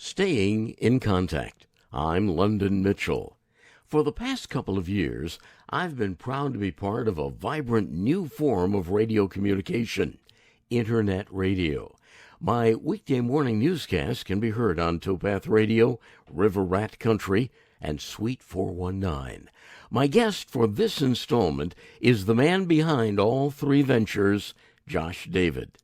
Staying in contact. I'm London Mitchell. For the past couple of years, I've been proud to be part of a vibrant new form of radio communication, Internet radio. My weekday morning newscast can be heard on Towpath Radio, River Rat Country, and Suite 419. My guest for this installment is the man behind all three ventures, Josh David.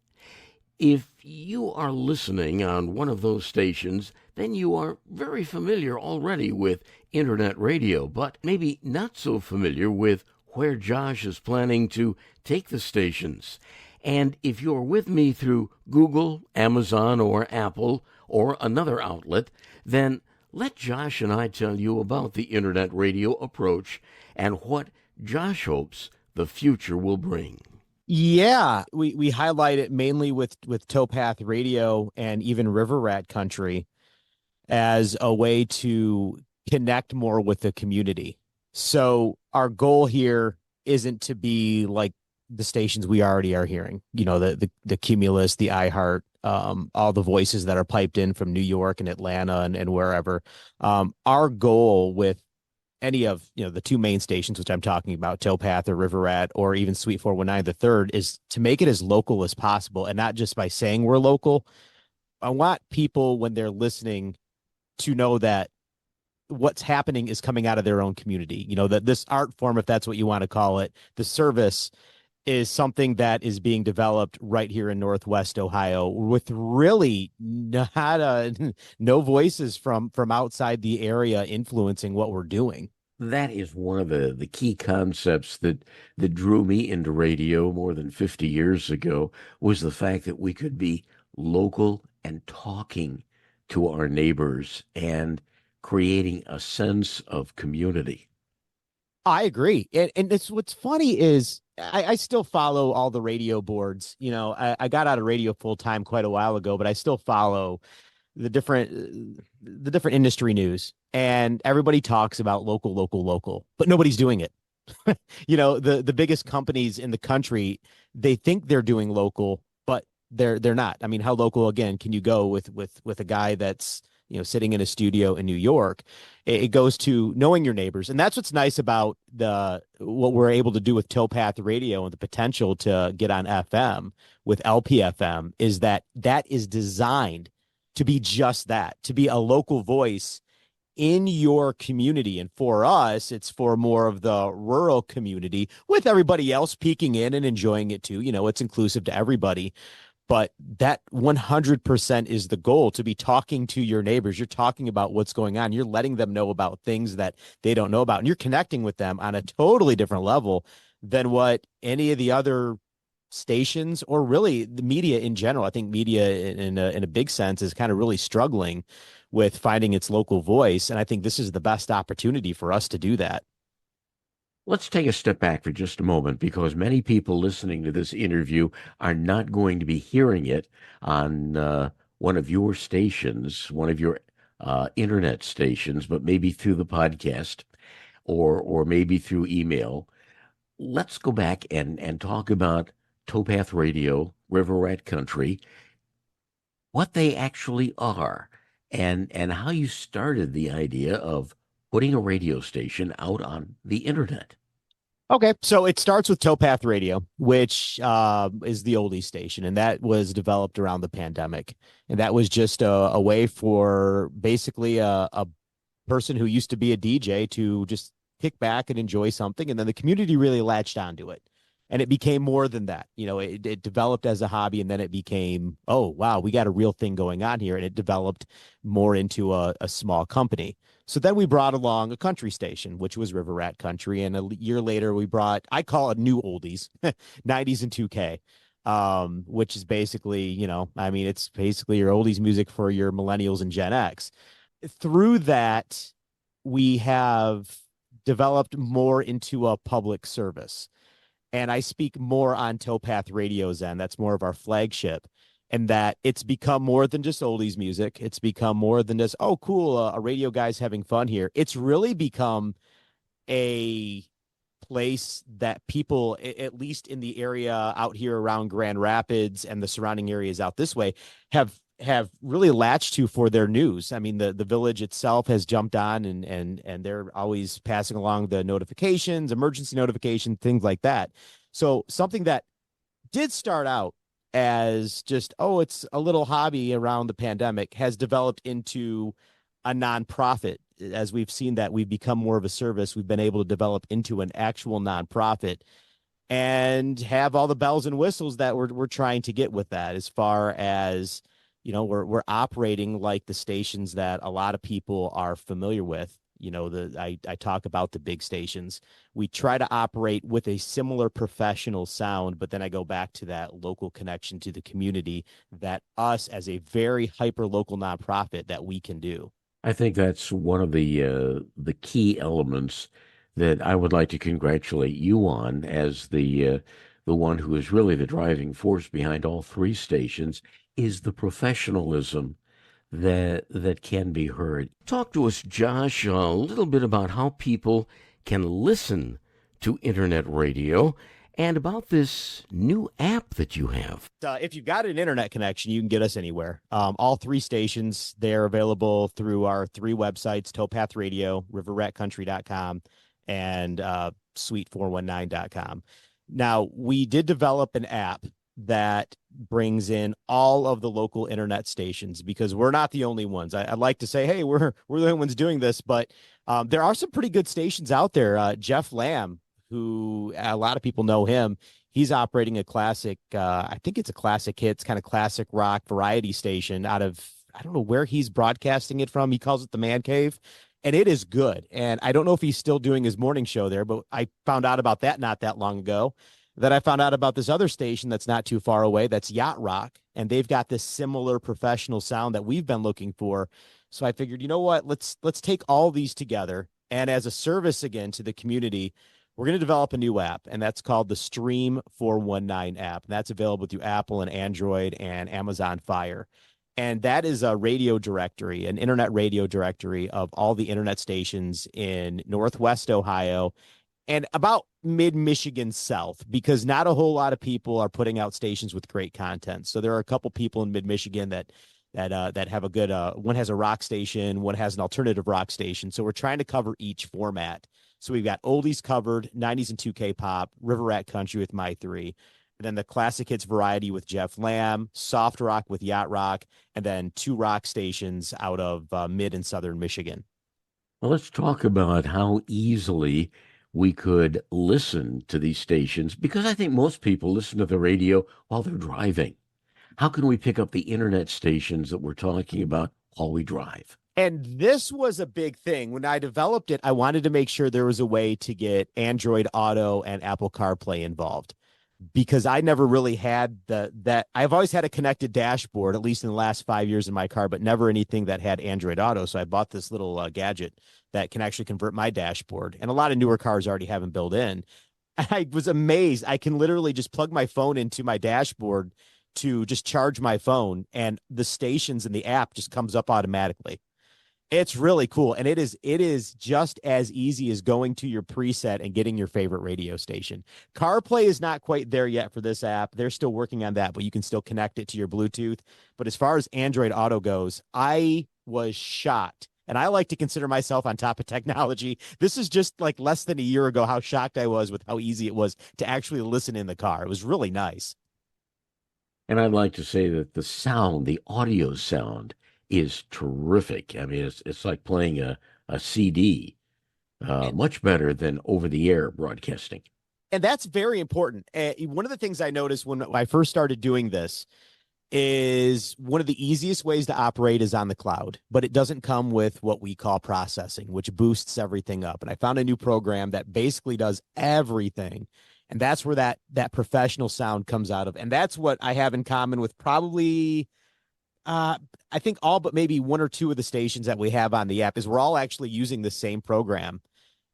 If you are listening on one of those stations, then you are very familiar already with Internet radio, but maybe not so familiar with where Josh is planning to take the stations. And if you're with me through Google, Amazon, or Apple, or another outlet, then let Josh and I tell you about the Internet radio approach and what Josh hopes the future will bring. Yeah, we highlight it mainly with Towpath Radio and even River Rat Country as a way to connect more with the community. So our goal here isn't to be like the stations we already are hearing, you know, the Cumulus, the iHeart, all the voices that are piped in from New York and Atlanta and wherever. Our goal with any of, you know, the two main stations, which I'm talking about, Towpath or River Rat, or even Suite 419, the third, is to make it as local as possible. And not just by saying we're local. I want people, when they're listening, to know that what's happening is coming out of their own community. You know, that this art form, if that's what you want to call it, the service is something that is being developed right here in Northwest Ohio with really not no voices from outside the area influencing what we're doing. That is one of the key concepts that drew me into radio more than 50 years ago, was the fact that we could be local and talking to our neighbors and creating a sense of community. I agree. And it's what's funny is I still follow all the radio boards. You know, I got out of radio full time quite a while ago, but I still follow the different industry news, and everybody talks about local, but nobody's doing it. You know, the biggest companies in the country, they think they're doing local, but they're not. I mean, how local again can you go with a guy that's, you know, sitting in a studio in New York? It goes to knowing your neighbors. And that's what's nice about what we're able to do with Towpath Radio and the potential to get on FM with LPFM is that is designed to be just that, to be a local voice in your community. And for us, it's for more of the rural community, with everybody else peeking in and enjoying it too. You know, it's inclusive to everybody. But that 100% is the goal, to be talking to your neighbors. You're talking about what's going on. You're letting them know about things that they don't know about. And you're connecting with them on a totally different level than what any of the other stations, or really the media in general. I think media in a big sense is kind of really struggling with finding its local voice. And I think this is the best opportunity for us to do that. Let's take a step back for just a moment, because many people listening to this interview are not going to be hearing it on one of your stations, one of your internet stations, but maybe through the podcast or maybe through email. Let's go back and talk about Towpath Radio, River Rat Country, what they actually are, and how you started the idea of putting a radio station out on the internet. Okay, so it starts with Towpath Radio, which is the oldies station, and that was developed around the pandemic. And that was just a way for basically a person who used to be a DJ to just kick back and enjoy something. And then the community really latched onto it. And it became more than that. You know, it developed as a hobby, and then it became, oh, wow, we got a real thing going on here. And it developed more into a small company. So then we brought along a country station, which was River Rat Country. And a year later, we brought, I call it new oldies, 90s and 2K, which is basically, you know, I mean, it's basically your oldies music for your millennials and Gen X. Through that, we have developed more into a public service. And I speak more on Towpath Radio's end. That's more of our flagship. And that it's become more than just oldies music. It's become more than just, oh, cool, a radio guy's having fun here. It's really become a place that people, at least in the area out here around Grand Rapids and the surrounding areas out this way, have have really latched to for their news. I mean, the village itself has jumped on, and they're always passing along the notifications, emergency notifications, things like that. So something that did start out as just, oh, it's a little hobby around the pandemic, has developed into a nonprofit. As we've seen that we've become more of a service, we've been able to develop into an actual nonprofit and have all the bells and whistles that we're trying to get with that. As far as, we're operating like the stations that a lot of people are familiar with. I talk about the big stations. We try to operate with a similar professional sound, but then I go back to that local connection to the community that us as a very hyper local nonprofit that we can do. I think that's one of the key elements that I would like to congratulate you on as the one who is really the driving force behind all three stations is the professionalism that can be heard. Talk to us, Josh, a little bit about how people can listen to internet radio and about this new app that you have. If you've got an internet connection, you can get us anywhere. All three stations, they're available through our three websites: Towpath Radio, riverratcountry.com, and suite419.com. Now, we did develop an app that brings in all of the local internet stations, because we're not the only ones. I like to say, hey, we're the only ones doing this, but there are some pretty good stations out there. Jeff Lamb, who a lot of people know him, he's operating a classic, I think it's a classic hits, kind of classic rock variety station out of, I don't know where he's broadcasting it from. He calls it the Man Cave, and it is good. And I don't know if he's still doing his morning show there, but I found out about that not that long ago. That I found out about this other station that's not too far away, that's Yacht Rock, and they've got this similar professional sound that we've been looking for. So I figured, you know what, let's take all these together, and as a service again to the community, we're going to develop a new app, and that's called the Stream 419 app. And that's available through Apple and Android and Amazon Fire. And that is a radio directory, an internet radio directory of all the internet stations in Northwest Ohio and about mid-Michigan south, because not a whole lot of people are putting out stations with great content. So there are a couple people in mid-Michigan that have a good, one has a rock station, one has an alternative rock station. So we're trying to cover each format. So we've got oldies covered, 90s and 2K pop, River Rat Country with My Three, and then the classic hits variety with Jeff Lamb, soft rock with Yacht Rock, and then two rock stations out of mid and southern Michigan. Well, let's talk about how easily we could listen to these stations, because I think most people listen to the radio while they're driving. How can we pick up the internet stations that we're talking about while we drive? And this was a big thing. When I developed it, I wanted to make sure there was a way to get Android Auto and Apple CarPlay involved, because I never really had that. I've always had a connected dashboard, at least in the last 5 years in my car, but never anything that had Android Auto. So I bought this little gadget that can actually convert my dashboard. And a lot of newer cars already have them built in. I was amazed. I can literally just plug my phone into my dashboard to just charge my phone, and the stations in the app just comes up automatically. It's really cool. And it is just as easy as going to your preset and getting your favorite radio station. CarPlay is not quite there yet for this app. They're still working on that, but you can still connect it to your Bluetooth. But as far as Android Auto goes, I was shocked. And I like to consider myself on top of technology. This is just like less than a year ago, how shocked I was with how easy it was to actually listen in the car. It was really nice. And I'd like to say that the sound, the audio sound, is terrific. I mean, it's like playing a CD, much better than over-the-air broadcasting. And that's very important. One of the things I noticed when I first started doing this is one of the easiest ways to operate is on the cloud, but it doesn't come with what we call processing, which boosts everything up. And I found a new program that basically does everything. And that's where that professional sound comes out of. And that's what I have in common with probably, I think all but maybe one or two of the stations that we have on the app, is we're all actually using the same program.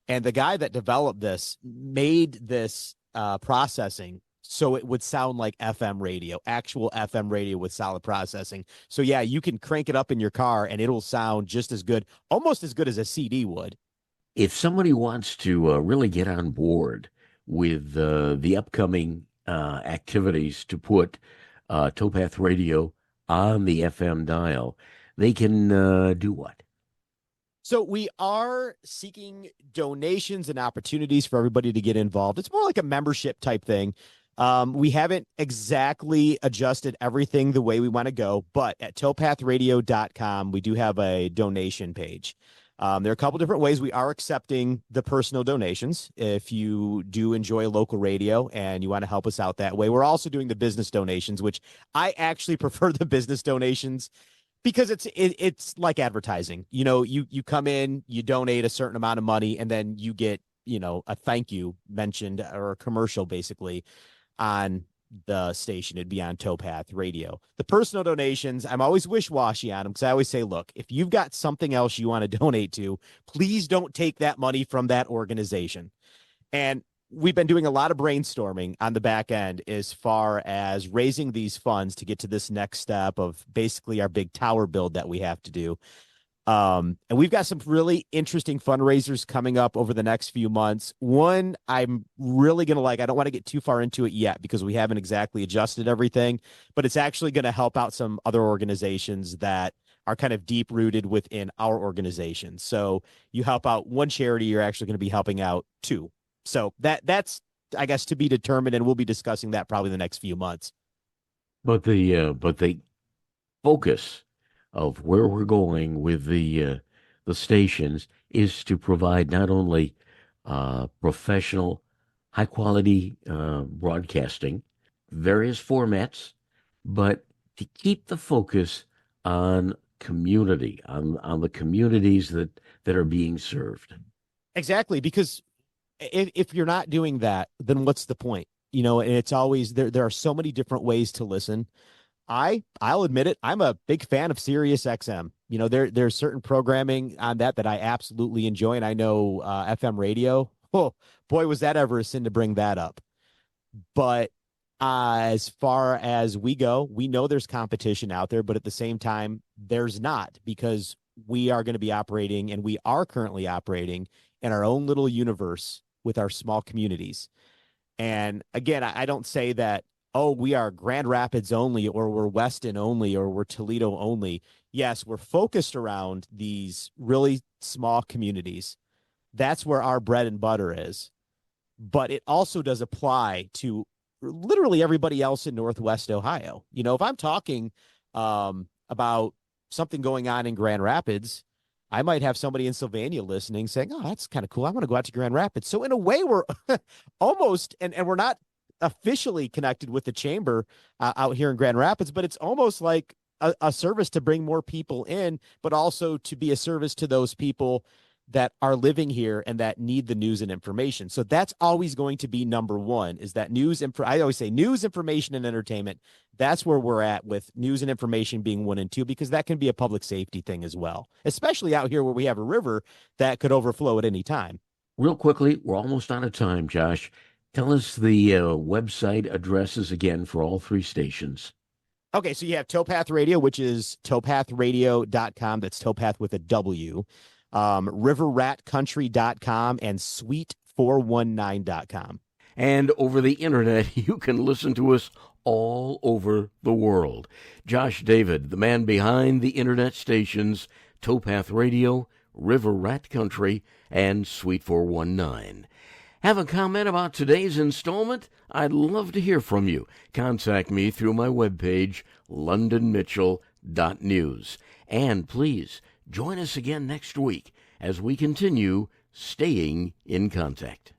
And the guy that developed this made this processing so it would sound like FM radio, actual FM radio with solid processing. So yeah, you can crank it up in your car and it'll sound just as good, almost as good as a CD would. If somebody wants to really get on board with the upcoming activities to put Towpath Radio on the FM dial, they can do what? So we are seeking donations and opportunities for everybody to get involved. It's more like a membership type thing. We haven't exactly adjusted everything the way we want to go, but at towpathradio.com, we do have a donation page. There are a couple different ways we are accepting the personal donations. If you do enjoy local radio and you want to help us out that way, we're also doing the business donations, which I actually prefer the business donations because it's like advertising. You come in, you donate a certain amount of money, and then you get, a thank you mentioned or a commercial basically on the station. It'd be on Towpath Radio. The personal donations, I'm always wish-washy on them because I always say, look, if you've got something else you want to donate to, please don't take that money from that organization. And we've been doing a lot of brainstorming on the back end as far as raising these funds to get to this next step of basically our big tower build that we have to do. And we've got some really interesting fundraisers coming up over the next few months. One I'm really going to like. I don't want to get too far into it yet because we haven't exactly adjusted everything, but it's actually going to help out some other organizations that are kind of deep rooted within our organization. So you help out one charity, you're actually going to be helping out two. So that's, I guess, to be determined, and we'll be discussing that probably the next few months. But the focus of where we're going with the stations is to provide not only professional, high quality broadcasting, various formats, but to keep the focus on community, on the communities that are being served. Exactly, because if you're not doing that, then what's the point? And it's always there are so many different ways to listen. I'll admit it, I'm a big fan of Sirius XM. There's certain programming on that I absolutely enjoy, and I know FM radio. Oh boy, was that ever a sin to bring that up. But as far as we go, we know there's competition out there, but at the same time, there's not, because we are going to be operating, and we are currently operating in our own little universe with our small communities. And again, I don't say that, oh, we are Grand Rapids only, or we're Weston only, or we're Toledo only. Yes, we're focused around these really small communities. That's where our bread and butter is. But it also does apply to literally everybody else in Northwest Ohio. If I'm talking about something going on in Grand Rapids, I might have somebody in Sylvania listening saying, oh, that's kind of cool. I want to go out to Grand Rapids. So in a way, we're almost, and we're not officially connected with the chamber out here in Grand Rapids, but it's almost like a service to bring more people in, but also to be a service to those people that are living here and that need the news and information. So that's always going to be number one, is that news. I always say news, information, and entertainment. That's where we're at, with news and information being 1 and 2, because that can be a public safety thing as well, especially out here where we have a river that could overflow at any time. Real quickly, we're almost out of time, Josh. Tell us the website addresses again for all three stations. Okay, so you have Towpath Radio, which is towpathradio.com. That's Towpath with a W. riverratcountry.com and suite419.com. And over the internet, you can listen to us all over the world. Josh David, the man behind the internet stations, Towpath Radio, River Rat Country, and Suite 419. Have a comment about today's installment? I'd love to hear from you. Contact me through my webpage, londonmitchell.news. And please, join us again next week as we continue staying in contact.